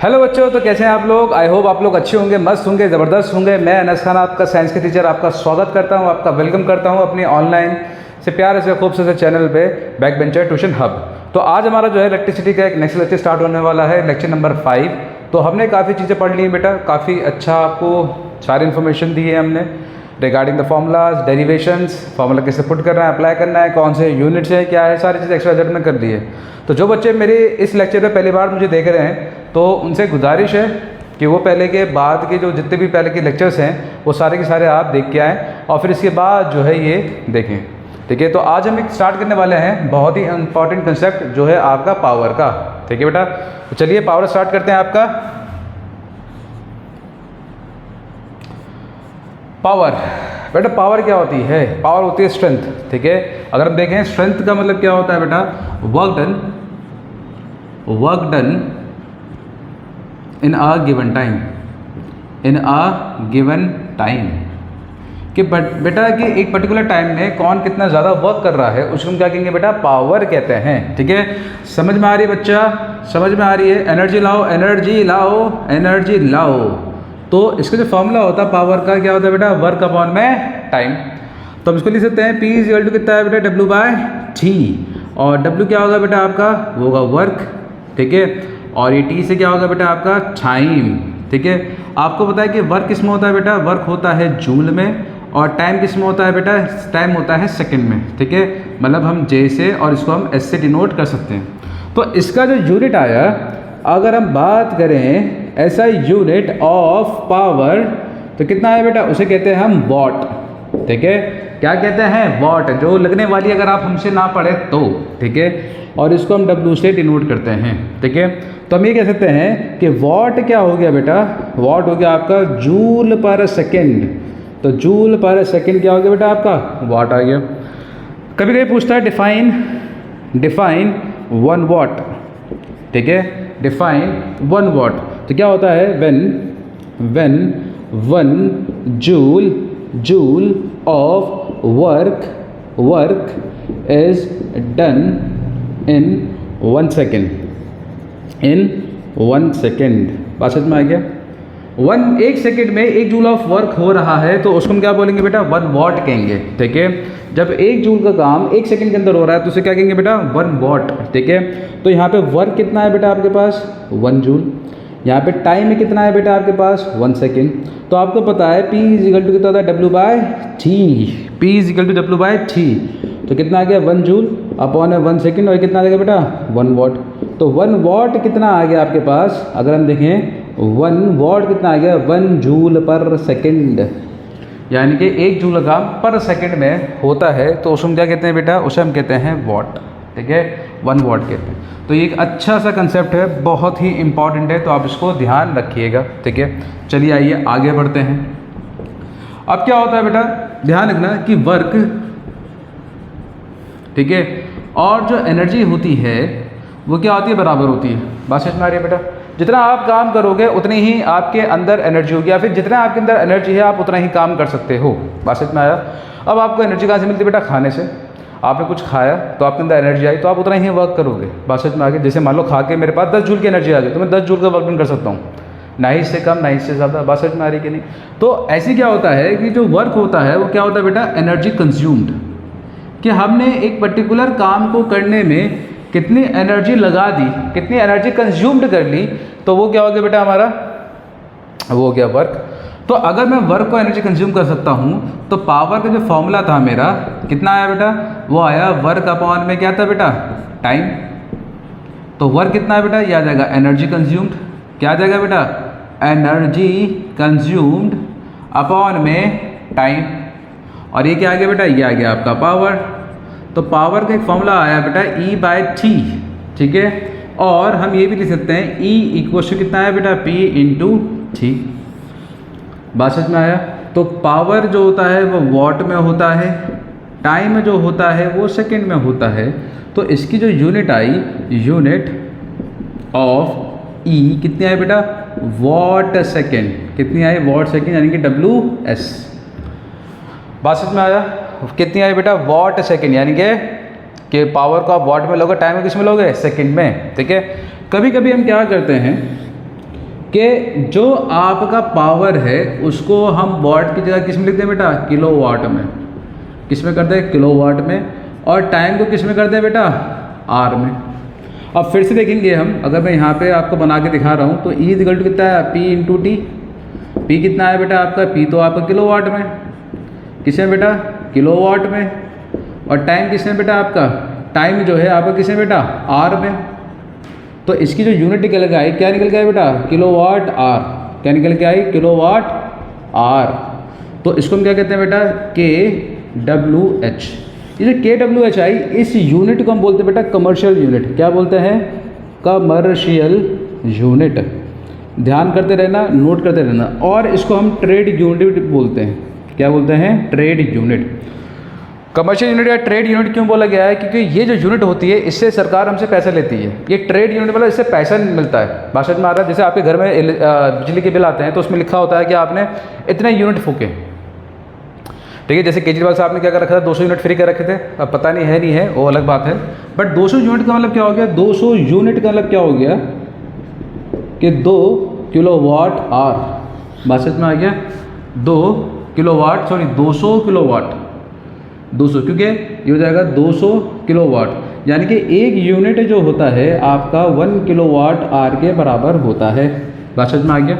Hello बच्चों, तो कैसे हैं आप लोग। आई होप आप लोग अच्छे होंगे, मस्त होंगे, ज़बरदस्त होंगे। मैं अनस खान, आपका साइंस के टीचर, आपका स्वागत करता हूं, आपका वेलकम करता हूं अपनी ऑनलाइन से प्यारे से खूबसूरत चैनल पे बैक बेंचर ट्यूशन हब। तो आज हमारा जो है इलेक्ट्रिसिटी का एक नेक्स्ट लेक्चर स्टार्ट होने वाला है, लेक्चर नंबर 5। तो हमने काफ़ी चीज़ें पढ़ ली हैं बेटा, काफ़ी अच्छा आपको सारी इन्फॉर्मेशन दी है हमने regarding the formulas, derivations, formula कैसे पुट करना है, अप्लाई करना है, कौन से यूनिट्स है, क्या है, सारी चीज़ एक्स्ट्रा जेड में कर दी है। तो जो बच्चे मेरे इस लेक्चर पे पहली बार मुझे देख रहे हैं तो उनसे गुजारिश है कि वो पहले के बाद के जो जितने भी पहले के लेक्चर्स हैं वो सारे के सारे आप देख के आएँ और फिर इसके बाद जो है ये देखें। ठीक है, तो आज हम एक स्टार्ट करने वाले हैं बहुत ही इंपॉर्टेंट कंसेप्ट जो है आपका पावर का। ठीक है बेटा, तो चलिए पावर स्टार्ट करते हैं आपका। पावर बेटा, पावर क्या होती है? पावर होती है स्ट्रेंथ। ठीक है, अगर हम देखें स्ट्रेंथ का मतलब क्या होता है बेटा, work done in a given time, कि बेटा कि एक पर्टिकुलर टाइम में कौन कितना ज़्यादा वर्क कर रहा है उसको हम क्या कहेंगे बेटा, पावर कहते हैं। ठीक है, समझ में आ रही है बच्चा, समझ में आ रही है। एनर्जी लाओ, एनर्जी लाओ, एनर्जी लाओ। तो इसका जो फॉर्मूला होता है पावर का, क्या होता है बेटा, वर्क अपॉन में टाइम। तो हम इसको लिख सकते हैं P इक्वल टू कितना है बेटा, W/T। और W क्या होगा बेटा आपका, वो होगा वर्क। ठीक है, और ये T से क्या होगा बेटा आपका, टाइम। ठीक है, आपको पता है कि वर्क किस में होता है बेटा, वर्क होता है जूल में, और टाइम किस में होता है बेटा, टाइम होता है सेकंड में। ठीक है, मतलब हम J से और इसको हम S से डिनोट कर सकते हैं। तो इसका जो यूनिट आया, अगर हम बात करें ऐसा यूनिट ऑफ पावर, तो कितना है बेटा, उसे कहते हैं हम वॉट। ठीक है, क्या कहते हैं, वॉट, जो लगने वाली अगर आप हमसे ना पढ़े तो। ठीक है, और इसको हम W से डिनोट करते हैं। ठीक है, तो हम ये कह सकते हैं कि वॉट क्या हो गया बेटा, वॉट हो गया आपका जूल पर सेकेंड। तो जूल पर सेकेंड क्या हो गया बेटा आपका, वॉट आ गया। कभी कभी पूछता है डिफाइन 1 वॉट। ठीक है, डिफाइन 1 वॉट। तो क्या होता है, when 1 joule of work is done in 1 second, बात समझ में आ गया। 1 सेकेंड में 1 जूल ऑफ वर्क हो रहा है तो उसको हम क्या बोलेंगे बेटा, 1 वॉट कहेंगे। ठीक है, जब 1 जूल का काम 1 सेकेंड के अंदर हो रहा है तो उसे क्या कहेंगे बेटा, 1 वॉट। ठीक है, तो यहाँ पे वर्क कितना है बेटा आपके पास, 1 जूल। यहाँ पे टाइम में कितना है बेटा आपके पास, 1 सेकेंड। तो आपको पता है P इक्वल टू कितना होता है, W/T। P equal to W/T, तो कितना आ गया, 1 जूल अपॉन 1 सेकेंड, और कितना आ गया बेटा, 1 वॉट। तो 1 वॉट कितना आ गया आपके पास, अगर हम देखें 1 वॉट कितना आ गया, 1 जूल पर सेकेंड। यानी कि 1 जूल का पर सेकेंड में होता है तो उसको हम क्या कहते हैं बेटा, उसे हम कहते हैं वॉट। ठीक है, 1 वॉट कहते हैं। तो ये एक अच्छा सा कंसेप्ट है, बहुत ही इंपॉर्टेंट है, तो आप इसको ध्यान रखिएगा। ठीक है, चलिए आइए आगे बढ़ते हैं। अब क्या होता है बेटा, ध्यान रखना कि वर्क, ठीक है, और जो एनर्जी होती है वो क्या होती है, बराबर होती है। बात समझ में आ रही है बेटा, जितना आप काम करोगे उतनी ही आपके अंदर एनर्जी होगी, या फिर जितना आपके अंदर एनर्जी है आप उतना ही काम कर सकते हो। बात समझ में आया। अब आपको एनर्जी कहाँ से मिलती है बेटा, खाने से। आपने कुछ खाया तो आपके अंदर एनर्जी आई तो आप उतना ही वर्क करोगे। बात समझ में आ गई। जैसे मान लो खा के मेरे पास 10 जूल की एनर्जी आ गई तो मैं 10 जूल का वर्क कर सकता हूँ, ना ही इससे कम ना ही इससे ज़्यादा। बात समझ में आ रही कि नहीं। तो ऐसे क्या होता है कि जो वर्क होता है वो क्या होता है बेटा, एनर्जी कंज्यूम्ड, कि हमने एक पर्टिकुलर काम को करने में कितनी एनर्जी लगा दी, कितनी एनर्जी कंज्यूम्ड कर ली, तो वो क्या हो गया बेटा हमारा, वो हो गया वर्क। तो अगर मैं वर्क को एनर्जी कंज्यूम कर सकता हूँ तो पावर का जो फॉर्मूला था मेरा कितना आया बेटा, वो आया वर्क अपॉन में क्या था बेटा, टाइम। तो वर्क कितना है बेटा, ये आ जाएगा एनर्जी कंज्यूम्ड, क्या आ जाएगा बेटा, एनर्जी कंज्यूम्ड अपॉन में टाइम। और ये क्या आ गया बेटा, ये आ गया आपका पावर। तो पावर का एक फॉर्मूला आया बेटा E/T। ठीक है, और हम ये भी लिख सकते हैं E इक्वल टू कितना है बेटा, P इंटू T। बात समझ में आया। तो पावर जो होता है वो वॉट में होता है, टाइम जो होता है वो सेकंड में होता है। तो इसकी जो unit I, unit of E कितनी आई बेटा, वॉट सेकेंड। कितनी आई, वॉट सेकेंड, यानी कि WS। बात समझ में आया। कितनी आई बेटा, वॉट सेकेंड, यानी कि कि पावर को आप वाट में लोगे, टाइम को किस में लोगे, सेकंड में, ठीक है। कभी कभी हम क्या करते हैं कि जो आपका पावर है उसको हम वाट की जगह किस में लिखते हैं बेटा, किलो वाट में, किस में करते हैं, किलो वाट में, और टाइम को किस में करते हैं बेटा, आर में। अब फिर से देखेंगे हम, अगर मैं यहाँ पे आपको बना के दिखा रहा हूँ तो ई इक्वल टू कितना है, पी इंटू टी। पी कितना है बेटा आपका, पी तो आपका किलो वाट में, किसमें बेटा, किलो वाट में, और टाइम किसमें बेटा आपका, टाइम जो है आपका किसमें बेटा, आर में। तो इसकी जो यूनिट निकल के आई, क्या निकल के आई बेटा, किलो वाट आर। क्या निकल के आई, किलो वाट आर। तो इसको हम क्या कहते हैं बेटा, के डब्ल्यू एच। ये जो के डब्ल्यू एच आई, इस यूनिट को हम बोलते हैं बेटा कमर्शियल यूनिट। क्या बोलते हैं, कमर्शियल यूनिट। ध्यान करते रहना, नोट करते रहना। और इसको हम ट्रेड यूनिट बोलते हैं। क्या बोलते हैं, ट्रेड यूनिट। कमर्शियल यूनिट या ट्रेड यूनिट क्यों बोला गया है, क्योंकि ये जो यूनिट होती है इससे सरकार हमसे पैसा लेती है। ये ट्रेड यूनिट मतलब इससे पैसा मिलता है। बात समझ में आ रहा है। जैसे आपके घर में बिजली के बिल आते हैं तो उसमें लिखा होता है कि आपने इतने यूनिट फूके, ठीक है। जैसे केजरीवाल साहब ने क्या कर रखा था, 200 यूनिट फ्री कर रखे थे। अब पता नहीं है वो अलग बात है। बट 200 यूनिट का मतलब क्या हो गया, 200 यूनिट का मतलब क्या हो गया कि 2 किलो वाट आर। बात समझ में आ गया, 2 kilowatt, sorry 200 kilowatt, 200, क्योंकि ये हो जाएगा 200 किलो वाट, यानी कि एक यूनिट जो होता है आपका 1 किलो वाट आर के बराबर होता है। बात समझ में आ गया।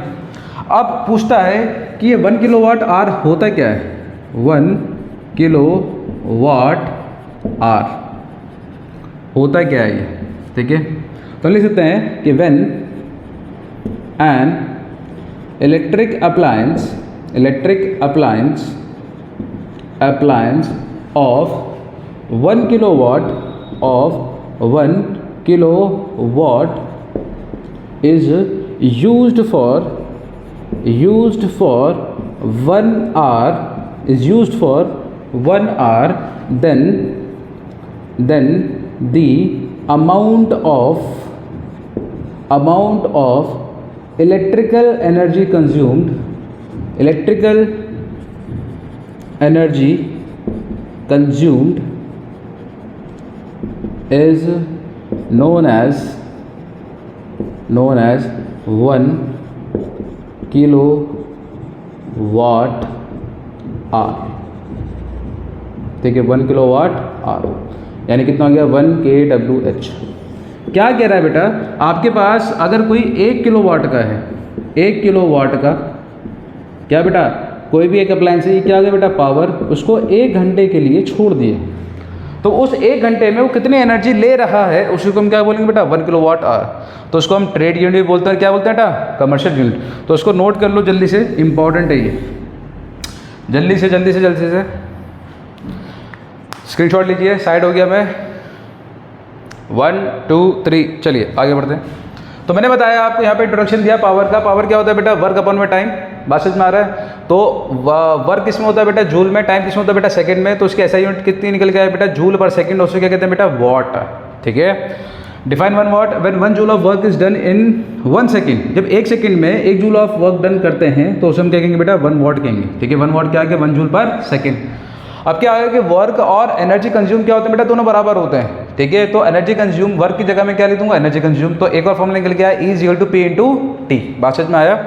अब पूछता है कि ये 1 किलो वाट आर होता क्या है, 1 किलो वाट आर होता क्या है ये, ठीक है। तो लिख सकते हैं कि when an electric appliance of 1 kilowatt is used for 1 hour, then the amount of electrical energy consumed is known as 1 kilowatt hour, ठीक है। 1 किलोवाट आवर यानी कितना हो गया, 1 kWh। क्या कह रहा है बेटा, आपके पास अगर कोई 1 किलोवाट का है, 1 किलोवाट का क्या बेटा, कोई भी एक अप्लायंस है, ये क्या आ गया बेटा, पावर, उसको 1 घंटे के लिए छोड़ दिए, तो उस 1 घंटे में वो कितनी एनर्जी ले रहा है उसको हम क्या बोलेंगे बेटा, 1 किलोवाट आवर। तो उसको हम ट्रेड यूनिट बोलते हैं। क्या बोलते हैं बेटा, कमर्शियल यूनिट। तो उसको नोट कर लो जल्दी से, इंपॉर्टेंट है ये, जल्दी से स्क्रीनशॉट लीजिए। साइड हो गया मैं, 1 2 3, चलिए आगे बढ़ते हैं। तो मैंने बताया आपको यहाँ पे इंट्रोडक्शन दिया पावर का। पावर क्या होता है बेटा, वर्क अपॉन में टाइम। बात समझ में आ रहा है। तो वर्क किस में होता है बेटा, जूल में, टाइम किस में होता है बेटा, सेकंड में। तो उसकी ऐसा यूनिट कितनी निकल गया है बेटा, जूल पर सेकंड। उसको क्या कहते हैं बेटा, वॉट, ठीक है। Define 1 what, when 1 joule of work is done in 1 second. जब 1 सेकंड में 1 जूल ऑफ वर्क डन करते हैं तो उसे हम क्या कहेंगे बेटा, 1 वॉट कहेंगे, ठीक है। 1 वॉट क्या है, 1 जूल पर सेकंड। अब क्या आएगा कि वर्क और एनर्जी कंज्यूम क्या होते हैं बेटा, दोनों बराबर होते हैं, ठीक है। तो एनर्जी कंज्यूम, वर्क की जगह में क्या लिख दूंगा, एनर्जी कंज्यूम। तो एक और फॉर्मूला निकल गया, E equal to P into T. बात समझ में आया,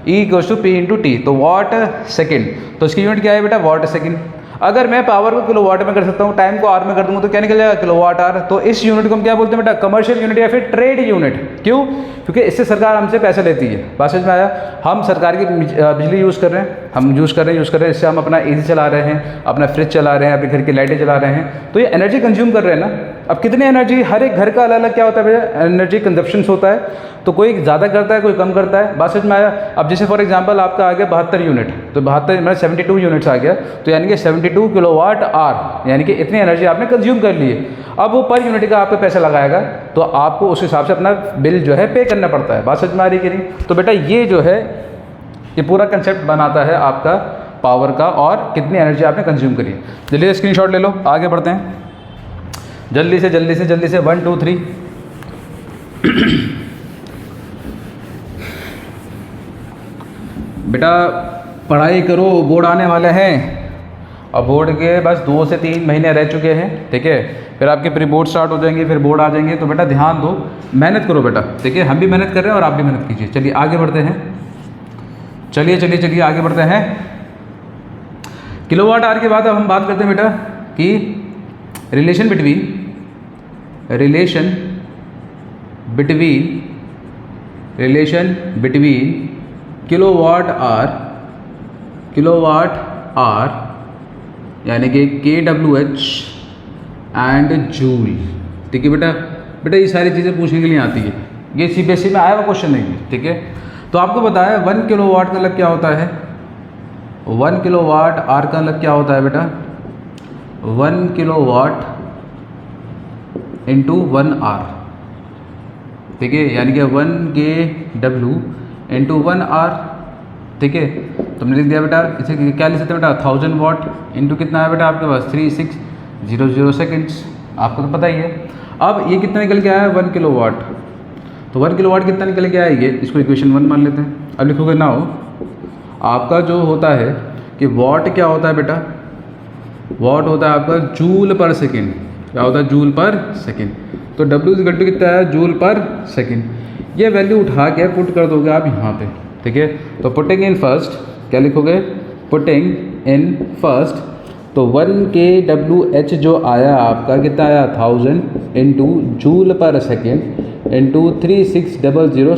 E equal to P into T. तो वाट सेकंड, तो इसकी यूनिट क्या है बेटा, वाट सेकंड। अगर मैं पावर को किलोवाट में कर सकता हूँ, टाइम को आर में कर दूंगा तो क्या निकल जाएगा, किलोवाट आर। तो इस यूनिट को हम क्या बोलते हैं बेटा, कमर्शियल यूनिट या फिर ट्रेड यूनिट। क्यों, क्योंकि इससे सरकार हमसे पैसा लेती है। बात समझ में आया। हम सरकार की बिजली यूज़ कर रहे हैं, यूज़ कर रहे हैं, इससे हम अपना एसी चला रहे हैं, अपना फ्रिज चला रहे हैं, अपने घर की लाइटें चला रहे हैं, तो ये एनर्जी कंज्यूम कर रहे हैं ना। अब कितनी एनर्जी, हर एक घर का अलग अलग क्या होता है भैया, एनर्जी कंजप्शंस होता है। तो कोई ज़्यादा करता है, कोई कम करता है। बात समझ में आया। अब जैसे फॉर एग्जांपल आपका आ गया 72 यूनिट, तो 72 मतलब 72 यूनिट्स आ गया, तो यानी कि 72 किलोवाट आवर, यानी कि इतनी एनर्जी आपने कंज्यूम कर ली है। अब वो पर यूनिट का आपको पैसा लगाएगा, तो आपको उस हिसाब से अपना बिल जो है पे करना पड़ता है। बात समझ में आ रही कि नहीं। तो बेटा ये जो है, ये पूरा कंसेप्ट बनाता है आपका पावर का और कितनी एनर्जी आपने कंज्यूम करी। जल्दी से स्क्रीनशॉट ले लो, आगे बढ़ते हैं जल्दी से 1 2 3। बेटा पढ़ाई करो, बोर्ड आने वाले हैं और बोर्ड के बस 2 से 3 महीने रह चुके हैं, ठीक है। फिर आपके प्री बोर्ड स्टार्ट हो जाएंगे, फिर बोर्ड आ जाएंगे। तो बेटा ध्यान दो, मेहनत करो बेटा, ठीक है। हम भी मेहनत कर रहे हैं और आप भी मेहनत कीजिए। चलिए आगे बढ़ते हैं, चलिए आगे बढ़ते हैं। किलोवाट आवर के बाद अब हम बात करते हैं बेटा कि रिलेशन बिटवीन किलोवाट आवर यानी कि kWh एंड जूल, ठीक है बेटा ये सारी चीज़ें पूछने के लिए आती है, ये CBSE में आया हुआ क्वेश्चन नहीं है, ठीक है। तो आपको बताया 1 किलोवाट का मतलब क्या होता है, 1 किलोवाट आवर का मतलब क्या होता है बेटा, 1 किलोवाट इंटू 1 आवर, ठीक है, यानी कि 1 kW इंटू 1 आवर, ठीक है। तो हमने लिख दिया बेटा, इसे क्या लिख सकते हैं बेटा, 1000 वाट इंटू कितना है बेटा आपके पास 3600 सेकेंड्स, आपको तो पता ही है। अब ये कितना निकल के आया है 1 किलोवाट, तो 1 किलोवाट कितना निकल के आया, ये इसको इक्वेशन 1 मान लेते हैं। अब लिखोगे नाउ आपका जो होता है कि वॉट क्या होता है बेटा, वॉट होता है आपका जूल पर सेकेंड, क्या होता है जूल पर सेकेंड। तो W इक्वल टू कितना है जूल पर सेकेंड। ये वैल्यू उठा के पुट कर दोगे आप यहाँ पे, ठीक है। तो पुटिंग इन फर्स्ट क्या लिखोगे, पुटिंग इन फर्स्ट, तो 1 kWh जो आया आपका कितना आया 1000 इंटू जूल पर सेकेंड इंटू 3600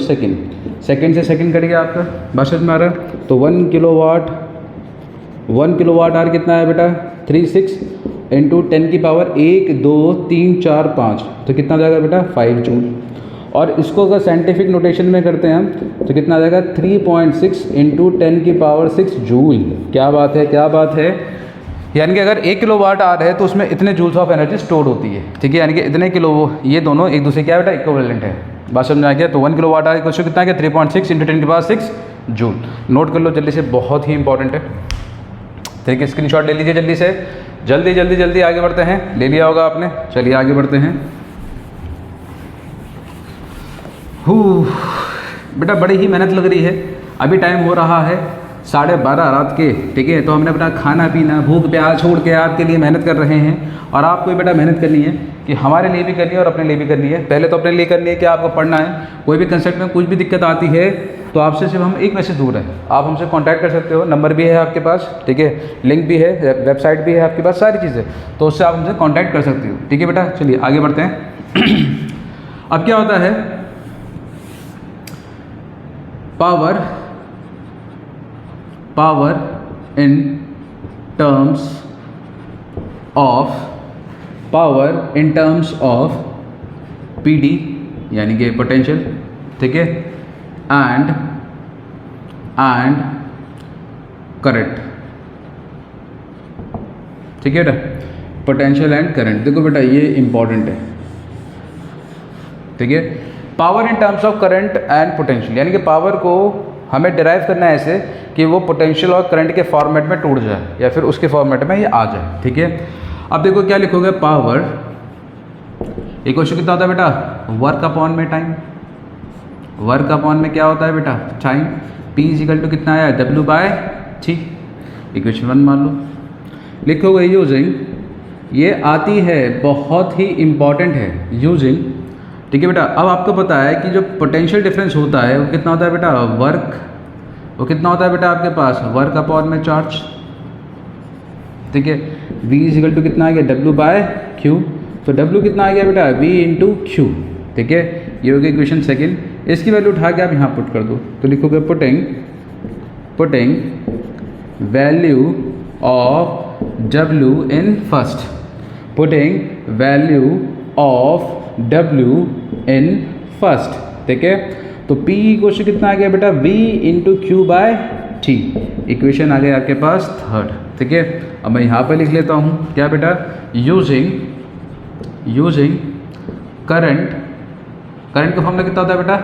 सेकेंड से सेकेंड कट गया आपका, बात समझ में आ रहा है। तो 1 किलोवाट आवर कितना है बेटा 36 इंटू 10 की पावर 1 2 3 4 5, तो कितना आ जाएगा बेटा 5 जूल। और इसको अगर साइंटिफिक नोटेशन में करते हैं हम तो कितना आ जाएगा 3.6 इंटू 10 की पावर 6 जूल। क्या बात है, यानी कि अगर 1 किलोवाट आवर है तो उसमें इतने जूल्स ऑफ एनर्जी स्टोर होती है, ठीक है। यानी कि इतने किलो, ये दोनों एक दूसरे क्या बेटा इक्विवेलेंट है, बात समझ में आ गया। तो 1 किलोवाट आवर क्वेश्चन कितना है 3.6 इंटू 10 की पावर 6 जूल। नोट कर लो जल्दी से, बहुत ही इंपॉर्टेंट है, ठीक है। स्क्रीनशॉट ले लीजिए जल्दी से, जल्दी आगे बढ़ते हैं, ले लिया होगा आपने। चलिए आगे बढ़ते हैं। बेटा बड़ी ही मेहनत लग रही है, अभी टाइम हो रहा है 12:30 रात के, ठीक है। तो हमने अपना खाना पीना भूख प्यास छोड़ के आपके लिए मेहनत कर रहे हैं, और आपको बेटा मेहनत करनी है कि हमारे लिए भी करनी है और अपने लिए भी करनी है। पहले तो अपने लिए करनी है कि आपको पढ़ना है, कोई भी कंसेप्ट में कुछ भी दिक्कत आती है तो आपसे सिर्फ हम एक मैसेज दूर हैं, आप हमसे कांटेक्ट कर सकते हो, नंबर भी है आपके पास, ठीक है, लिंक भी है, वेबसाइट भी है आपके पास, सारी चीज़ें, तो उससे आप हमसे कांटेक्ट कर सकते हो, ठीक है बेटा। चलिए आगे बढ़ते हैं। अब क्या होता है, power in terms of PD यानी कि पोटेंशियल, ठीक है, एंड करंट, ठीक है बेटा, पोटेंशियल एंड करंट। देखो बेटा ये इंपॉर्टेंट है, ठीक है। Power in terms of current and potential, यानी कि पावर को हमें डिराइव करना है ऐसे कि वो पोटेंशियल और करंट के फॉर्मेट में टूट जाए या फिर उसके फॉर्मेट में ये आ जाए, ठीक है। अब देखो क्या लिखोगे, पावर, एक क्वेश्चन कितना होता है बेटा, वर्क अपॉन में टाइम, वर्क अपॉन में क्या होता है बेटा टाइम, P इक्वल टू कितना आया W/T, इक्वेशन 1 मान लो। लिखोगे यूजिंग, ये आती है बहुत ही इंपॉर्टेंट है, यूजिंग, ठीक है बेटा। अब आपको पता है कि जो पोटेंशियल डिफरेंस होता है वो कितना होता है बेटा, वर्क, वो कितना होता है बेटा आपके पास वर्क अपॉन में चार्ज, ठीक है। V इक्वल टू कितना आ गया W/Q, तो W कितना आ गया बेटा V इंटू Q, ठीक है। ये हो गया इक्वेशन सेकेंड, इसकी वैल्यू उठा के आप यहाँ पुट कर दो, तो लिखोगे putting value of W in first, putting value of W in first, ठीक है। तो P क्वेश्चन कितना आ गया बेटा V इंटू Q/T, इक्वेशन आ गया आपके पास थर्ड, ठीक है। अब मैं यहाँ पे लिख लेता हूँ क्या बेटा, यूजिंग करंट का फॉर्मूला कितना होता है बेटा,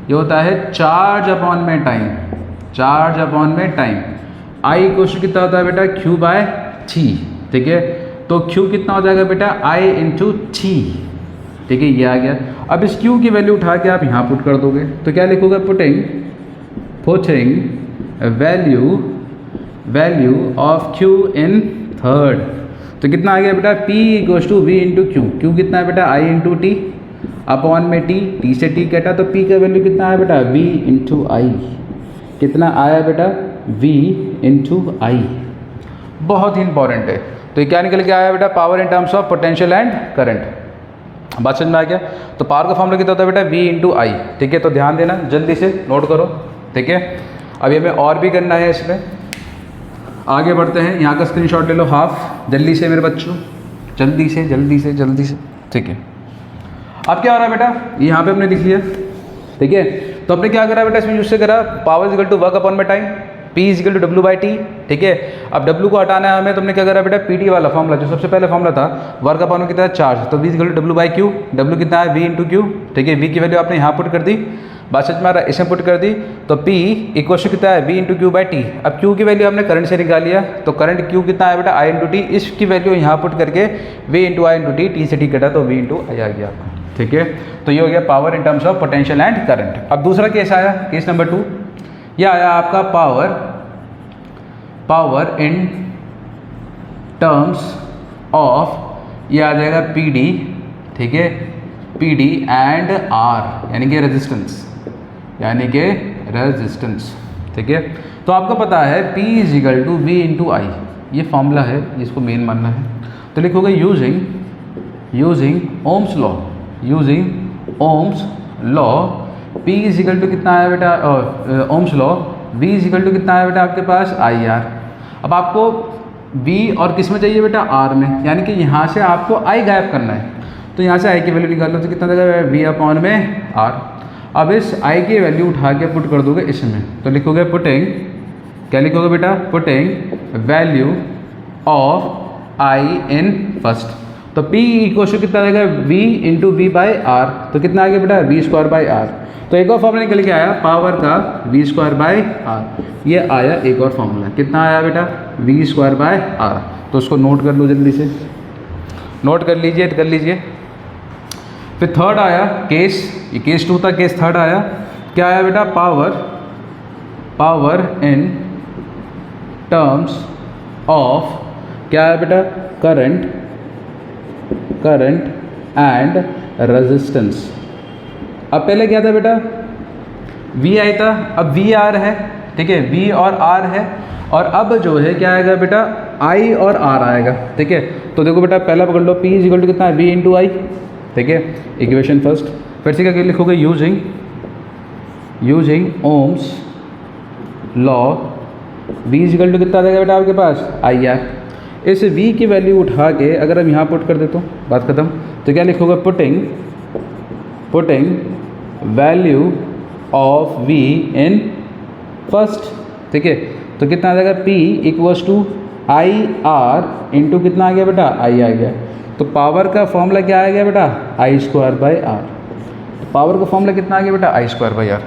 ये होता है चार्ज अपॉन में टाइम, I क्वेश्चन कितना होता है बेटा Q/T, ठीक है। तो Q कितना हो जाएगा बेटा I इंटू T, ठीक है, ये आ गया। अब इस Q की वैल्यू उठा के आप यहाँ पुट कर दोगे, तो क्या लिखोगे, putting value of Q in third. तो कितना आ गया बेटा, P equals to V into Q. Q कितना है बेटा, I इंटू टी अपॉन में टी, टी से टी कटा तो P का वैल्यू कितना है बेटा, V इंटू आई। कितना आया बेटा, V इंटू आई। बहुत ही इंपॉर्टेंट है। तो ये क्या निकल के आया बेटा, power in terms of potential and current. बात समझ में आ गया। तो पावर का फॉर्मूला कितना होता है बेटा, V इंटू आई। ठीक है, तो ध्यान देना, जल्दी से नोट करो। ठीक है, अभी हमें और भी करना है इसमें, आगे बढ़ते हैं। यहाँ का स्क्रीनशॉट ले लो हाफ, जल्दी से मेरे बच्चों, जल्दी से जल्दी से जल्दी से। ठीक है, अब क्या हो रहा है बेटा, यहाँ पे हमने लिख लिया। ठीक है, तो हमने क्या करा बेटा, इसमें यूज से करा power is equal to work upon में time, P is equal to W by T. ठीक है, अब W को हटाना है हमें, तो हमने क्या करा बेटा, PT वाला फॉर्मूला जो सबसे पहले फॉर्मूला था, वर्क अपॉन में कितना है, चार्ज, तो V is equal to W by Q. W कितना है, V इंटू क्यू। ठीक है, V की वैल्यू आपने यहाँ पुट कर दी, बात समझ में आ रहा है, इसमें पुट कर दी, तो P इक्वल टू कितना है, V into Q by T. अब Q की वैल्यू हमने करंट से निकाल लिया, तो करंट Q कितना है बेटा, I इंटू टी। इसकी वैल्यू यहाँ पुट करके V इंटू आई इंटू टी, टी से टी कटा तो V इंटू आई आ गया। ठीक है, तो ये हो गया power in terms of potential and current. अब दूसरा केस आया, केस नंबर 2, यह आया आपका पावर इन टर्म्स ऑफ, ये आ जाएगा PD। ठीक है, PD एंड R यानी कि रेजिस्टेंस, यानी कि रेजिस्टेंस। ठीक है, तो आपको पता है P is equal to V into I, ये फॉर्मूला है जिसको मेन मानना है। तो लिखोगे using ohms law, using ohms law, P is equal to कितना है बेटा, ohm's law, V is equal to कितना है बेटा आपके पास, IR। अब आपको V और किस में चाहिए बेटा, R में, यानी कि यहाँ से आपको I गायब करना है। तो यहाँ से I की वैल्यू निकाल लो, तो कितना देगा, V अपॉन में R। अब इस I की वैल्यू उठा के पुट कर दोगे इसमें, तो लिखोगे पुटिंग, क्या लिखोगे बेटा, putting value of I in first. तो P इक्वल टू कितना देगा, V into V by R. तो कितना आ गया बेटा, V स्क्वायर बाई आर। तो एक और फॉर्मूला निकल के आया पावर का V स्क्वायर बाई आर। ये आया एक और फॉर्मूला, कितना आया बेटा, V स्क्वायर बाय आर। तो उसको नोट कर लो, जल्दी से नोट कर लीजिए। फिर थर्ड आया केस, ये केस 2 था, केस थर्ड आया, क्या आया बेटा, पावर इन टर्म्स ऑफ, क्या है बेटा, करंट एंड रेजिस्टेंस। अब पहले क्या था बेटा, V आई था, अब V R है। ठीक है, V और R है, और अब जो है क्या आएगा बेटा, I और R आएगा। ठीक है, तो देखो बेटा पहला पकड़ लो, P इज इक्वल टू कितना है, V इंटू आई। ठीक है, इक्वेशन फर्स्ट। फिर से क्या लिखोगे, using ohms law, V is equal to कितना देगा बेटा आपके पास, IR। इस V की वैल्यू उठा के अगर हम यहाँ पुट कर देते हो, बात खत्म। तो क्या लिखोगे, putting value of V in first. ठीक है, तो कितना आ जाएगा, P equals to IR into कितना आ गया बेटा, I आ गया। तो पावर का फॉर्मूला क्या आ गया बेटा, I स्क्वायर बाई आर। तो पावर का फॉर्मूला कितना आ गया बेटा, I स्क्वायर बाई आर।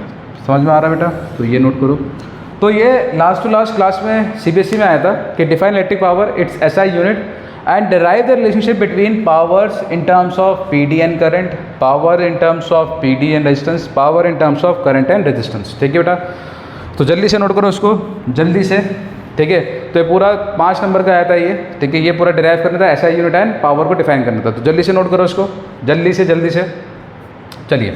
समझ में आ रहा है बेटा, तो ये नोट करो। तो ये लास्ट टू लास्ट क्लास में CBSE में आया था कि define electric power, it's SI unit and derive the relationship between powers in terms of PD and current, power in terms of PD and resistance, power in terms of current and resistance. ठीक है बेटा, तो जल्दी से note करो उसको, जल्दी से। ठीक है, तो ये पूरा 5 नंबर का आया था ये। ठीक है, ये पूरा डिराइव करना था, SI यूनिट एंड पावर को डिफाइन करना था। तो जल्दी से नोट करो उसको, जल्दी से। चलिए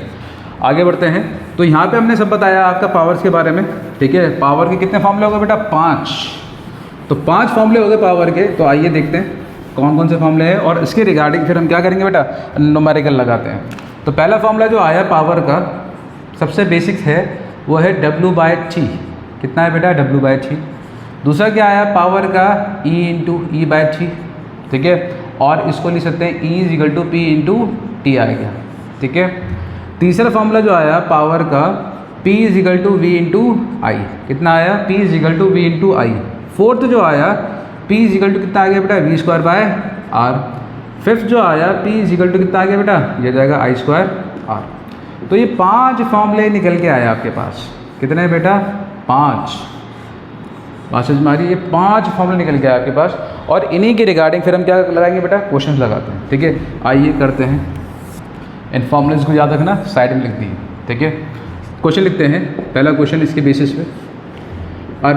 आगे बढ़ते हैं। तो यहाँ पे हमने सब बताया आपका पावर्स के बारे में। ठीक है, पावर के कितने फॉर्मूले हो गए बेटा, 5। तो 5 फॉर्मूले हो गए पावर के। तो आइए देखते हैं कौन कौन से फॉर्मूले हैं, और इसके रिगार्डिंग फिर हम क्या करेंगे बेटा, न्यूमेरिकल लगाते हैं। तो पहला फॉर्मूला जो आया पावर का, सबसे बेसिक है, वो है W बाई टी। कितना है बेटा, W बाई टी। दूसरा क्या आया पावर का, E into E by T. ठीक है, और इसको लिख सकते हैं E is equal to P into T आ गया। ठीक है, तीसरा फॉर्मूला जो आया पावर का, P is equal to V into I. कितना आया, P is equal to V into I. Fourth जो आया, P इज इक्वल टू कितना आ गया बेटा, V square by R. Fifth जो आया, P इज इक्वल टू कितना आ गया बेटा, ये जाएगा I स्क्वायर आर। तो ये 5 फॉर्मूले निकल के आया आपके पास। कितने बेटा, 5। बात समझ में आ रही है, ये 5 फॉर्मूले निकल के आया आपके पास, और इन्हीं के रिगार्डिंग फिर हम क्या लगाएंगे बेटा, क्वेश्चन लगाते हैं। ठीक है, आइए करते हैं। इन फॉर्मूलेस को याद रखना, साइड में लिख दिए। ठीक है, क्वेश्चन लिखते हैं। पहला क्वेश्चन इसके बेसिस पे, a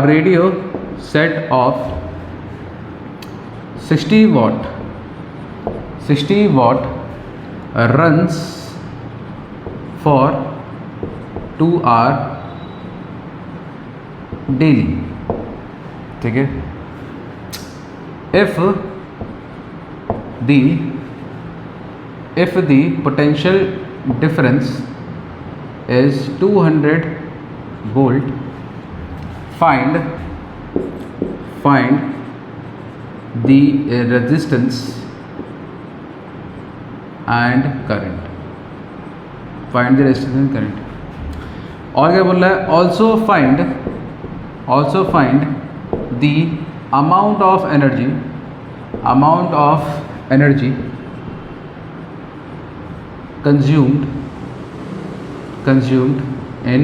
radio set of 60 watt runs for 2 hour daily. ठीक है. If the potential difference is 200 volt, find the resistance and current. Find the resistance and current. और क्या बोल रहा है? Also find the amount of energy consumed in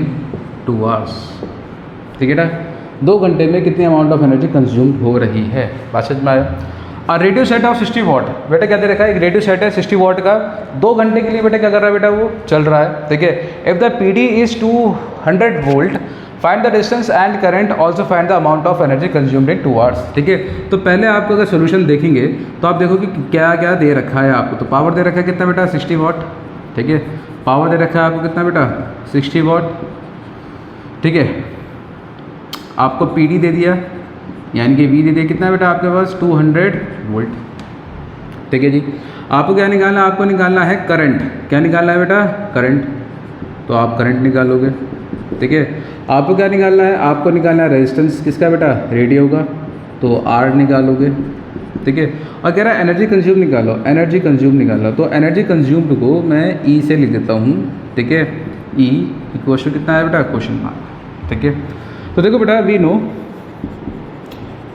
2 hours. ठीक है ना. 2 घंटे में कितनी अमाउंट ऑफ एनर्जी कंज्यूम्ड हो रही है. बात समझ में आया. और रेडियो सेट ऑफ 60 वाट. बेटा क्या दे रखा है? एक रेडियो सेट है 60 वाट का. 2 घंटे के लिए बेटा क्या कर रहा है? बेटा वो चल रहा है. ठीक है. If the PD is 200 volt, find the distance and current, also find the amount of energy consumed in 2 hours. ठीक है. तो पहले आपको अगर सोल्यूशन देखेंगे तो आप देखोगे कि क्या क्या दे रखा है आपको. तो पावर दे रखा है कितना बेटा? 60 वाट. ठीक है. पावर दे रखा है आपको कितना बेटा? 60 वाट. ठीक है. आपको PD दे दिया, यानी कि V दे दिया कितना बेटा आपके पास? 200 वोल्ट. ठीक है जी. आपको क्या निकालना है? आपको निकालना है करंट. क्या निकालना है बेटा? करंट. तो आप करंट निकालोगे. ठीक है. आपको क्या निकालना है? आपको निकालना है रेजिस्टेंस किसका बेटा? रेडियो का. तो R निकालोगे. ठीक है. और कह रहा है एनर्जी कंज्यूम निकालो. एनर्जी कंज्यूम निकालो. तो एनर्जी कंज्यूम्ड को मैं E से लिख देता हूँ. ठीक है. E इक्वल टू कितना है बेटा? Question mark. ठीक है. तो देखो बेटा, वी नो,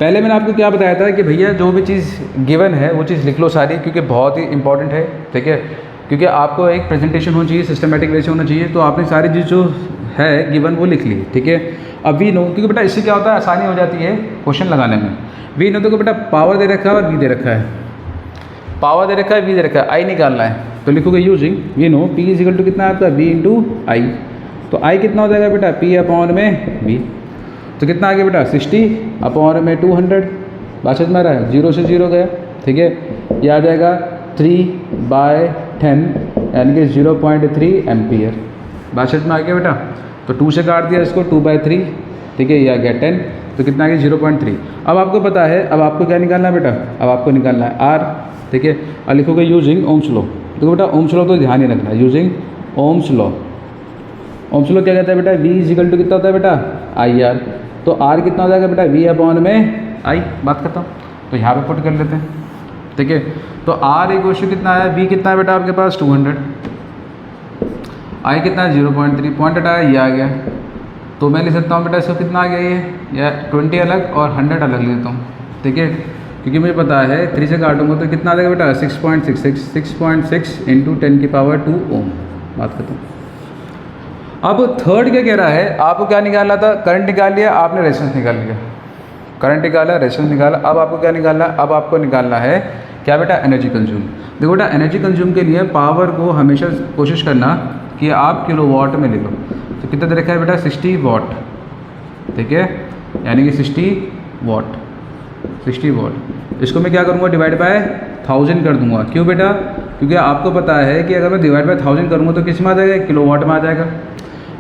पहले मैंने आपको क्या बताया था कि भैया जो भी चीज़ गिवन है वो चीज़ लिख लो सारी, क्योंकि बहुत ही इंपॉर्टेंट है. ठीक है. क्योंकि आपको एक प्रेजेंटेशन होनी चाहिए, सिस्टमेटिक वे से होना चाहिए. तो आपने सारी चीज़ जो है गिवन वो लिख ली. ठीक है. अब वी नो, क्योंकि बेटा इससे क्या होता है? आसानी हो जाती है क्वेश्चन लगाने में. वी नो, तो बेटा पावर दे रखा है और वी दे रखा है. पावर दे रखा है, वी दे रखा है, आई निकालना है. तो लिखोगे using we know P is equal to कितना आपका? V into I. तो आई कितना हो जाएगा बेटा? P अपॉन में V. तो कितना आ गया बेटा? 60 अपॉन में 200. बात समझ में आ रहा है? 0 से 0 गया. ठीक है. ये आ जाएगा 3/10, यानी कि 0.3 एम्पियर. बात समझ में आ गया बेटा? तो 2 से काट दिया इसको, 2/3. ठीक है. ये आ गया 10. तो कितना आ गया? 0.3. अब आपको पता है, अब आपको क्या निकालना है बेटा? अब आपको निकालना है R. ठीक है. और लिखोगे यूजिंग ओम्स लॉ. तो बेटा ओम्स लॉ तो ध्यान ही रखना है. Using Ohm's law. Ohm's law क्या कहता है बेटा? V इज इक्वल टू कितना होता है बेटा? IR. तो R कितना हो जाएगा बेटा? V अपॉन में I. बात करता हूँ. तो यहाँ पे पुट कर लेते हैं. ठीक है. तो R एक क्वेश्चन कितना आया? V कितना है बेटा आपके पास? 200. I कितना है? 0.3. पॉइंट हटाया, ये आ गया. तो मैं लिख सकता हूँ बेटा इसको कितना आ गया ये? या 20 अलग और 100 अलग लेता हूँ. ठीक है. क्योंकि मुझे पता है 3 से काटूंगा तो कितना आ जाएगा बेटा? 6.6 इंटू 10 की पावर 2 ओम. बात करता हूँ. अब थर्ड क्या कह रहा है? आपको क्या निकालना था? करंट निकाल लिया आपने, रेजिस्टेंस निकाल लिया. करंट निकाला, रेजिस्टेंस निकाला. अब आपको क्या निकालना है? अब आपको निकालना है क्या बेटा? Energy consume. देखो बेटा, एनर्जी कंज्यूम के लिए पावर को हमेशा कोशिश करना कि आप किलोवाट में ले लो. तो कितना दे रखा है बेटा? 60 वाट. ठीक है. यानी कि 60 वाट. इसको मैं क्या करूँगा? डिवाइड बाय 1000 कर दूंगा. क्यों बेटा? क्योंकि आपको पता है कि अगर मैं डिवाइड बाय 1000 करूँगा तो किस में आ जाएगा? किलोवाट में आ जाएगा.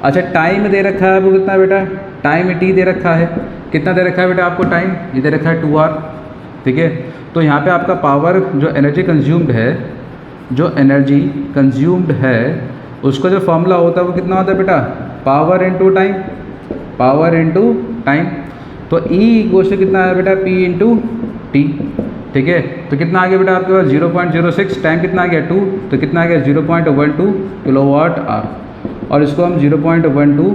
अच्छा, टाइम दे रखा है वो कितना बेटा? टाइम T दे रखा है. कितना दे रखा है बेटा आपको टाइम? ये दे रखा है 2 आवर. ठीक है. तो यहाँ पे आपका पावर जो एनर्जी कंज्यूम्ड है उसका जो फॉर्मूला होता है वो कितना होता है बेटा? Power into time. तो E इक्वल टू कितना है बेटा? P into T. ठीक है. तो कितना आ गया बेटा आपके पास? 0.06. टाइम कितना आ गया? 2. तो कितना आ गया? 0.12 किलोवाट आवर. और इसको हम 0.12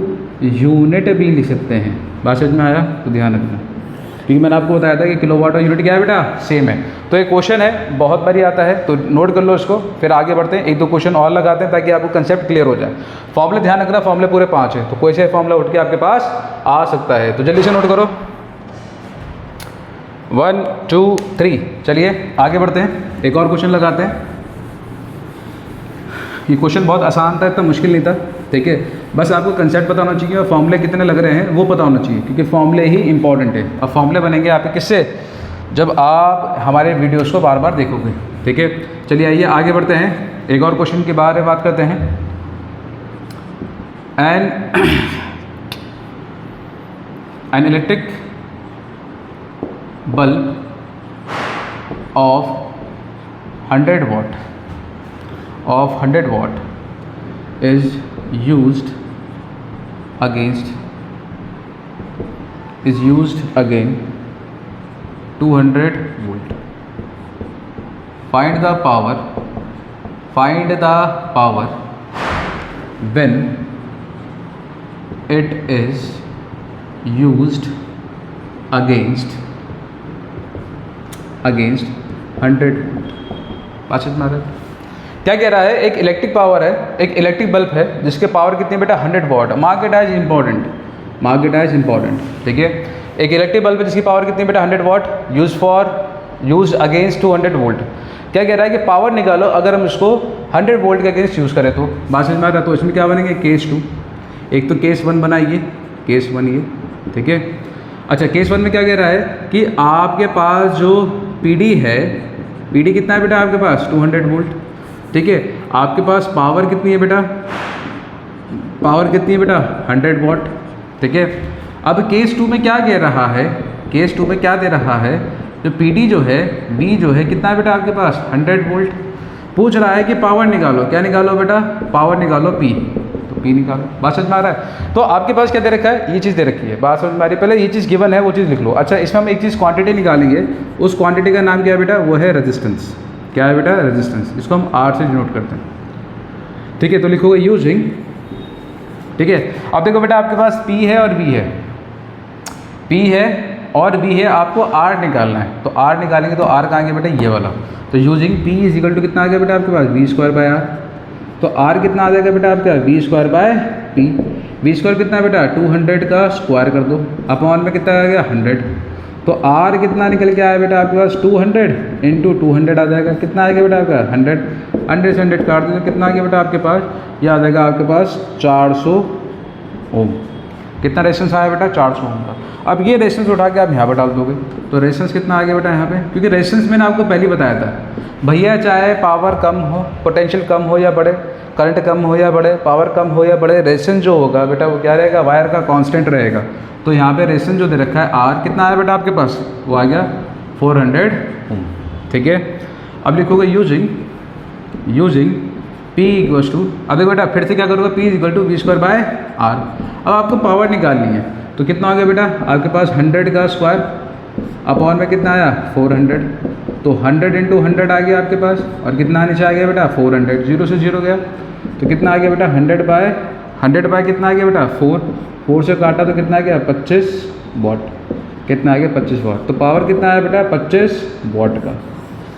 यूनिट भी लिख सकते हैं. बात समझ में आया? तो ध्यान रखना, क्योंकि मैंने आपको बताया था कि किलोवाट और यूनिट क्या है बेटा? सेम है. तो एक क्वेश्चन है, बहुत बारी आता है, तो नोट कर लो इसको. फिर आगे बढ़ते हैं, 1-2 क्वेश्चन और लगाते हैं ताकि आपको कंसेप्ट क्लियर हो जाए. फॉर्मूले ध्यान रखना, फॉर्मूले पूरे 5 है. तो कोई से फॉर्मूला उठ के आपके पास आ सकता है. तो जल्दी से नोट करो. 1 2 3. चलिए आगे बढ़ते हैं, एक और क्वेश्चन लगाते हैं. ये क्वेश्चन बहुत आसान था, इतना मुश्किल नहीं था, ठीक है। बस आपको कंसेप्ट पता होना चाहिए और फॉर्मूले कितने लग रहे हैं वो पता होना चाहिए, क्योंकि फॉर्मूले ही इंपॉर्टेंट है। अब फॉर्मूले बनेंगे आपके किससे, जब आप हमारे वीडियोस को बार बार देखोगे, ठीक है। चलिए आइए आगे बढ़ते हैं, एक और क्वेश्चन के बारे में बात करते हैं। An electric bulb of 100 watt is used against 200 volt. Find the power when it is used against 100 volt. बात समझ में आ रहा है? क्या कह रहा है, एक इलेक्ट्रिक पावर है, एक इलेक्ट्रिक बल्ब है जिसके पावर कितनी बेटा 100 वॉट। मार्केट एज इंपॉर्टेंट, ठीक है। एक इलेक्ट्रिक बल्ब है जिसकी पावर कितनी बेटा 100 वॉट, यूज अगेंस्ट 200 वोल्ट। क्या कह रहा है कि पावर निकालो अगर हम इसको 100 वोल्ट के अगेंस्ट यूज़ करें तो। बात समझ में आ रहा है? तो इसमें क्या बनेंगे, केस 2, एक तो केस 1 बनाइए, केस 1 ये, ठीक है। अच्छा, केस 1 में क्या कह रहा है कि आपके पास जो PD है, PD कितना है बेटा आपके पास 200 वोल्ट, ठीक है। आपके पास पावर कितनी है बेटा, 100 वॉट, ठीक है। अब केस 2 में क्या कह रहा है, केस 2 में क्या दे रहा है, जो PD जो है, B जो है कितना है बेटा आपके पास 100 वोल्ट। पूछ रहा है कि पावर निकालो, क्या निकालो बेटा, पावर निकालो P, तो P निकालो। बात समझ में आ रहा है? तो आपके पास क्या दे रखा है, ये चीज़ दे रखी है, बात समझ में आ रही है? पहले ये चीज़ गिवन है वो चीज़ लिख लो। अच्छा, इसमें हम एक चीज़ क्वांटिटी निकालेंगे, उस क्वांटिटी का नाम क्या है बेटा, वो है रेजिस्टेंस। क्या है बेटा, रेजिस्टेंस। इसको हम R से डिनोट करते हैं, ठीक है। तो लिखोगे यूजिंग, ठीक है। अब देखो बेटा आपके पास P है और V है, P है और V है, आपको R निकालना है। तो R निकालेंगे तो R कहाँ गया बेटा, ये वाला। तो using P is equal to कितना आ गया बेटा आपके पास V²/R। तो R कितना आ जाएगा बेटा आपका V²/P। V² कितना बेटा 200 का स्क्वायर कर दो, अपॉन में कितना आ गया 100। तो R कितना निकल के आया बेटा आपके पास 200 इंटू 200 आ जाएगा, कितना आएगा बेटा आपका 100। 100 से 100 काट दो, कितना आ गया बेटा आपके पास, ये आ जाएगा आपके पास 400 ओम। कितना रेजिस्टेंस आया बेटा 400 ओम का। अब ये रेजिस्टेंस उठा के आप यहाँ पर डाल दोगे, तो रेजिस्टेंस कितना आ गया बेटा यहाँ पे, क्योंकि रेजिस्टेंस मैंने आपको पहले ही बताया था भैया, चाहे पावर कम हो, पोटेंशियल कम हो या बढ़े, करंट कम हो या बढ़े, पावर कम हो या बढ़े, रेजिस्टेंस जो होगा बेटा वो क्या रहेगा, वायर का कांस्टेंट रहेगा। तो यहाँ पे रेजिस्टेंस जो दे रखा है R कितना आया बेटा आपके पास, वो आ गया 400 ओम, ठीक है। अब लिखोगे यूजिंग P इक्वल्स टू, अब देखो बेटा फिर से क्या करोगे, P इक्वल टू V²/R। अब आपको पावर निकालनी है, तो कितना आ गया बेटा आपके पास 100 का स्क्वायर, अपॉन में कितना आया 400। तो 100 इंटू 100 आ गया आपके पास, और कितना नीचे आ गया बेटा 400, 0 से 0 गया, तो कितना आ गया बेटा 100 बाय कितना आ गया बेटा 4 से काटा तो कितना आ गया 25 वॉट, कितना आ गया 25 वॉट। तो पावर कितना आया बेटा 25 वॉट का।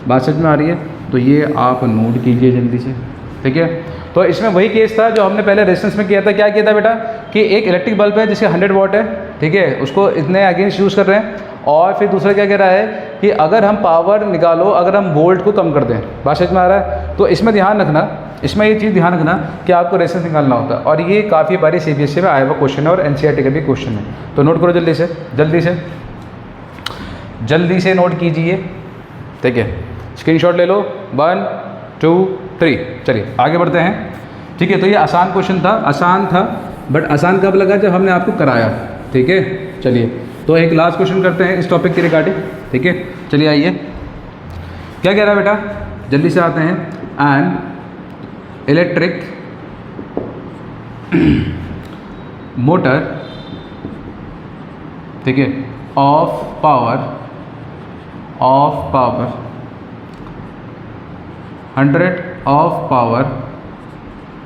बात समझ में आ रही है? तो ये आप नोट कीजिए जल्दी से, ठीक है। तो इसमें वही केस था जो हमने पहले रेजिस्टेंस में किया था। क्या किया था बेटा कि एक इलेक्ट्रिक बल्ब है जिसके 100 वॉट है, ठीक है, उसको इतने अगेंस्ट यूज़ कर रहे हैं। और फिर दूसरा क्या कह रहा है कि अगर हम पावर निकालो, अगर हम वोल्ट को कम कर दें। बात समझ में आ रहा है? तो इसमें ध्यान रखना, इसमें ये चीज़ ध्यान रखना कि आपको रेजिस्टेंस निकालना होता है, और ये काफ़ी बारी CBSE में आया हुआ क्वेश्चन है और NCERT का भी क्वेश्चन है। तो नोट करो जल्दी से नोट कीजिए, ठीक है। स्क्रीनशॉट ले लो, 1 2 3। चलिए आगे बढ़ते हैं, ठीक है। तो ये आसान क्वेश्चन था, आसान था, बट आसान कब लगा, जब हमने आपको कराया, ठीक है। चलिए तो एक लास्ट क्वेश्चन करते हैं इस टॉपिक के रिगार्डिंग, ठीक है। चलिए आइए, क्या कह रहा है बेटा, जल्दी से आते हैं। एन इलेक्ट्रिक मोटर, ठीक है, of power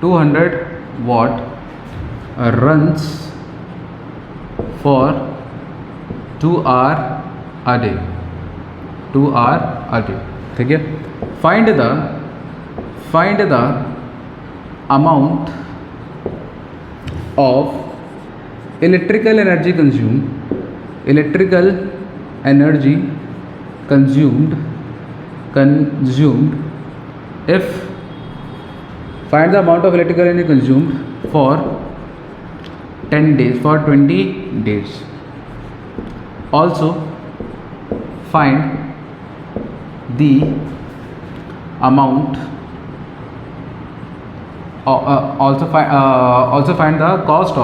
200 watt runs for 2 hour a day, ठीक है। Find the amount of electrical energy consumed if find the amount of electrical energy consumed for 10 days, for 20 days. Also find the amount, also find the cost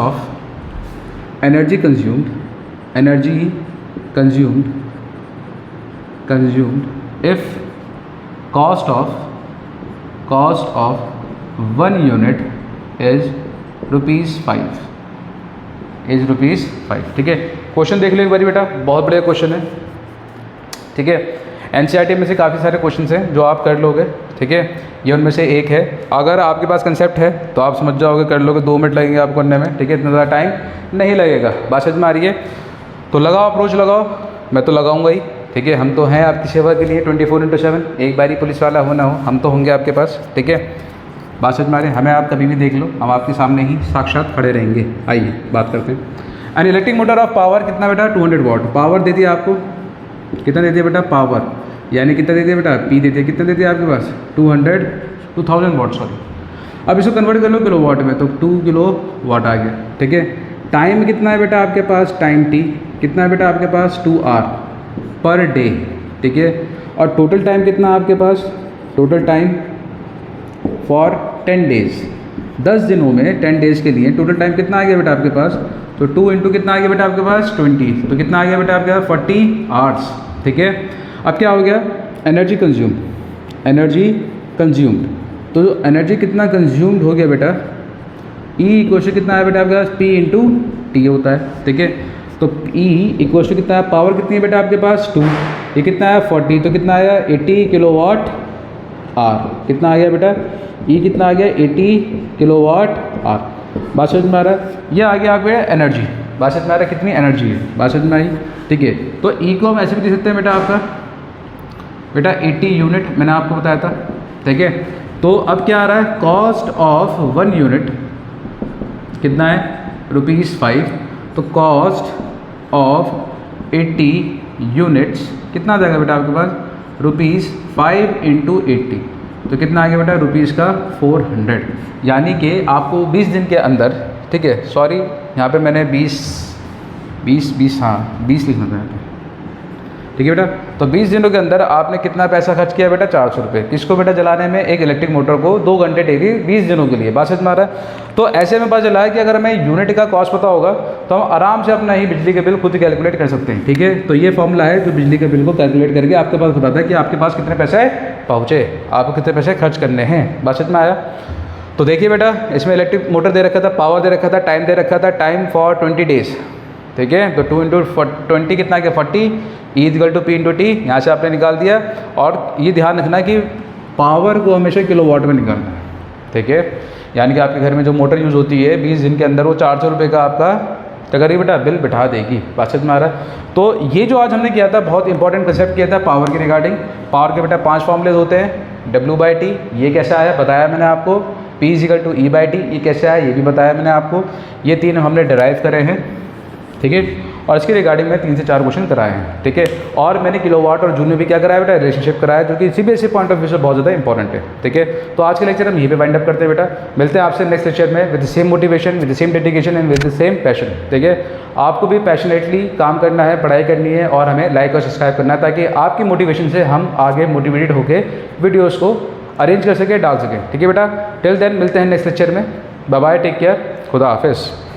of energy consumed if cost of 1 unit is ₹5 ठीक है। Question देख लो एक बारी बेटा, बहुत बढ़िया question है, ठीक है। एनसीईआरटी में से काफ़ी सारे क्वेश्चन हैं जो आप कर लोगे, ठीक है। ये उनमें से एक है। अगर आपके पास कंसेप्ट है तो आप समझ जाओगे, कर लोगे, 2 मिनट लगेंगे आपको करने में, ठीक है। इतना ज़्यादा टाइम नहीं लगेगा। बात समझ में आ रही है? तो लगाओ, अप्रोच लगाओ, मैं तो लगाऊंगा ही, ठीक है। हम तो हैं आपकी सेवा के लिए 24/7। एक बारी पुलिस वाला हो ना हो, हम तो होंगे आपके पास, ठीक है। बात समझ में आ रही है? हमें आप कभी भी देख लो, हम आपके सामने ही साक्षात खड़े रहेंगे। आइए बात करते हैं। An electric motor of power कितना बेटा? 200 वाट पावर दे दिया आपको। कितना दे दिया बेटा? पावर, यानी कितना दे दिया बेटा? पी दे दिया। कितना दे दिया आपके पास? 2000 वाट, सॉरी। अब इसको कन्वर्ट कर लो किलो वाट में, तो 2 किलो वाट आ गया, ठीक है। टाइम कितना है बेटा आपके पास? टाइम टी कितना है बेटा आपके पास? 2 आवर पर डे, ठीक है। और टोटल टाइम कितना आपके पास? टोटल टाइम फॉर 10 डेज, 10 दिनों में 10 डेज़ के लिए टोटल टाइम कितना आ गया बेटा आपके पास? तो 2 इंटू कितना आ गया बेटा आपके पास? 20, तो कितना आ गया बेटा आपके पास? 40 आवर्स, ठीक है। अब क्या हो गया? एनर्जी कंज्यूम्ड, तो एनर्जी कितना कंज्यूम्ड हो गया बेटा? ई क्वेश्चन कितना है बेटा आपके पास? पी इंटू टी होता है, ठीक है। तो ई इक्वल टू कितना है? पावर कितनी है बेटा आपके पास? 2, ये कितना है? 40, तो कितना आया? 80 किलोवाट आवर। कितना आ गया बेटा? ई कितना आ गया? 80 किलोवाट आवर। बात समझ में आ रहा है? ये आ गया आपके एनर्जी। बात समझ में आ रहा है? कितनी एनर्जी है, बात समझ में आई, ठीक है। तो ई को हम ऐसे भी दे सकते हैं बेटा आपका, बेटा 80 यूनिट मैंने आपको बताया था, ठीक है। तो अब क्या आ रहा है? कॉस्ट ऑफ 1 यूनिट कितना है? ₹5। तो कॉस्ट ऑफ 80 यूनिट्स कितना आ जाएगा बेटा आपके पास? ₹5 इंटू 80, तो कितना आ गया बेटा? रुपीज़ का 400। यानी कि आपको 20 दिन के अंदर, ठीक है, सॉरी यहाँ पे मैंने 20 हाँ 20 लिखना था, ठीक है बेटा। तो 20 दिनों के अंदर आपने कितना पैसा खर्च किया बेटा? 400 रुपये। किसको बेटा? जलाने में, एक इलेक्ट्रिक मोटर को 2 घंटे डेली 20 दिनों के लिए। बात समझ में आ रहा है? तो ऐसे में पता चला है कि अगर हमें यूनिट का कॉस्ट पता होगा तो हम आराम से अपना ही बिजली के बिल खुद कैलकुलेट कर सकते हैं, ठीक है। तो ये फॉर्मूला है जो बिजली के बिल को कैलकुलेट करके आपके पास बताता है कि आपके पास कितने पैसे पहुँचे, आपको कितने पैसे खर्च करने हैं। बात समझ में आया? तो देखिए बेटा, इसमें इलेक्ट्रिक मोटर दे रखा था, पावर दे रखा था, टाइम दे रखा था, टाइम फॉर 20 डेज़, ठीक है। तो 2 इंटू 20 कितना गया? 40, E equal to P into T, यहाँ से आपने निकाल दिया। और ये ध्यान रखना कि पावर को हमेशा किलोवाट में निकालना है, ठीक है। यानी कि आपके घर में जो मोटर यूज़ होती है 20 दिन के अंदर, वो 400 रुपये का आपका क्या करिए बेटा? बिल बिठा देगी। बात समझ में आ रहा है? तो ये जो आज हमने किया था, बहुत इंपॉर्टेंट कंसेप्ट किया था पावर के रिगार्डिंग। पावर के बेटा 5 फॉर्मूलेज होते हैं। W/T ये कैसे आया बताया मैंने आपको। P इक्वल टू E/T ये कैसे आया ये भी बताया मैंने आपको। ये 3 हमने डिराइव करे हैं, ठीक है। और इसके रिगार्डिंग में 3 से 4 क्वेश्चन कराए हैं, ठीक है। और मैंने किलोवाट और जूल में भी क्या कराया बेटा? रिलेशनशिप कराया, जो कि सीबीएसई पॉइंट ऑफ व्यू से बहुत ज़्यादा इंपॉर्टेंट है, ठीक है। तो आज के लेक्चर हम यहीं पे वाइंड अप करते हैं बेटा। मिलते हैं आपसे नेक्स्ट लेक्चर में with the same motivation, with the same dedication and with the same passion, ठीक है। आपको भी पैशनेटली काम करना है, पढ़ाई करनी है और हमें लाइक और सब्सक्राइब करना है, ताकि आपकी मोटिवेशन से हम आगे मोटिवेटेड होकर वीडियोज़ को अरेंज कर सकें, डाल सकें, ठीक है बेटा। टिल देन मिलते हैं नेक्स्ट लेक्चर में। बाय बाय, टेक केयर, खुदा हाफिज़।